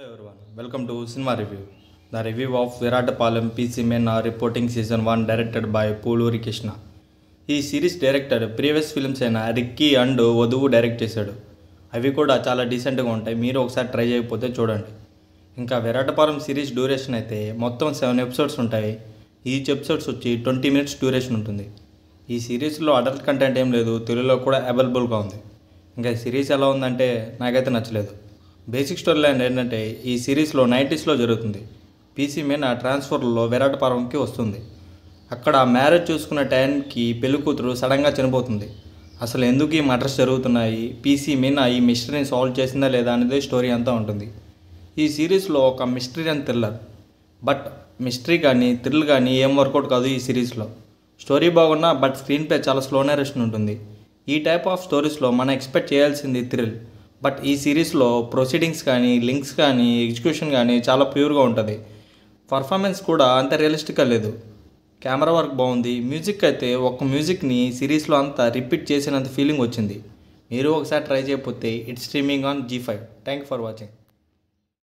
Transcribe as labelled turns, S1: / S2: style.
S1: Hello everyone, welcome to Cinema Review. The review of Viratapalam PC Men are reporting season 1 directed by Pooluri Krishna. ఈ series director previous films అయిన Ricky and వధువు direct చేశాడు. అవి కూడా చాలా డీసెంట్గా ఉంటాయి. మీరు ఒకసారి ట్రై చేయకపోతే చూడండి. ఇంకా విరాటపాలెం సిరీస్ డ్యూరేషన్ అయితే మొత్తం 7 ఎపిసోడ్స్ ఉంటాయి. ఈచ్ ఎపిసోడ్స్ వచ్చి 20 minutes డ్యూరేషన్ ఉంటుంది. ఈ సిరీస్లో అడల్ట్ కంటెంట్ ఏం లేదు, తెలుగులో కూడా అవైలబుల్గా ఉంది. ఇంకా సిరీస్ ఎలా ఉందంటే నాకైతే నచ్చలేదు. బేసిక్ స్టోరీ లైన్ ఏంటంటే ఈ సిరీస్లో 90s జరుగుతుంది. పీసీ మెన్ ఆ ట్రాన్స్ఫర్లో విరాటపాలెంకి వస్తుంది. అక్కడ మ్యారేజ్ చూసుకున్న టైంకి పెళ్లి కూతురు సడన్గా చనిపోతుంది. అసలు ఎందుకు ఈ మర్డర్స్ జరుగుతున్నాయి, పీసీ మెన్ ఈ మిస్టరీని సాల్వ్ చేసిందా లేదా అనేది స్టోరీ అంతా ఉంటుంది. ఈ సిరీస్లో ఒక mystery and thriller, but mystery కానీ థ్రిల్ కానీ ఏం వర్కౌట్ కాదు. ఈ సిరీస్లో స్టోరీ బాగున్నా బట్ స్క్రీన్ ప్లే చాలా స్లో నరేషన్ ఉంటుంది. ఈ టైప్ ఆఫ్ స్టోరీస్లో మనం ఎక్స్పెక్ట్ చేయాల్సింది థ్రిల్, బట్ ఈ సిరీస్లో ప్రొసీడింగ్స్ కానీ లింక్స్ కానీ ఎగ్జిక్యూషన్ కానీ చాలా ప్యూర్గా ఉంటుంది. పర్ఫార్మెన్స్ కూడా అంత రియలిస్టిక్గా లేదు. కెమెరా వర్క్ బాగుంది. మ్యూజిక్ అయితే ఒక్క మ్యూజిక్ని సిరీస్లో అంతా రిపీట్ చేసినంత ఫీలింగ్ వచ్చింది. మీరు ఒకసారి ట్రై చేయకపోతే it's streaming on G5. Thank you for watching.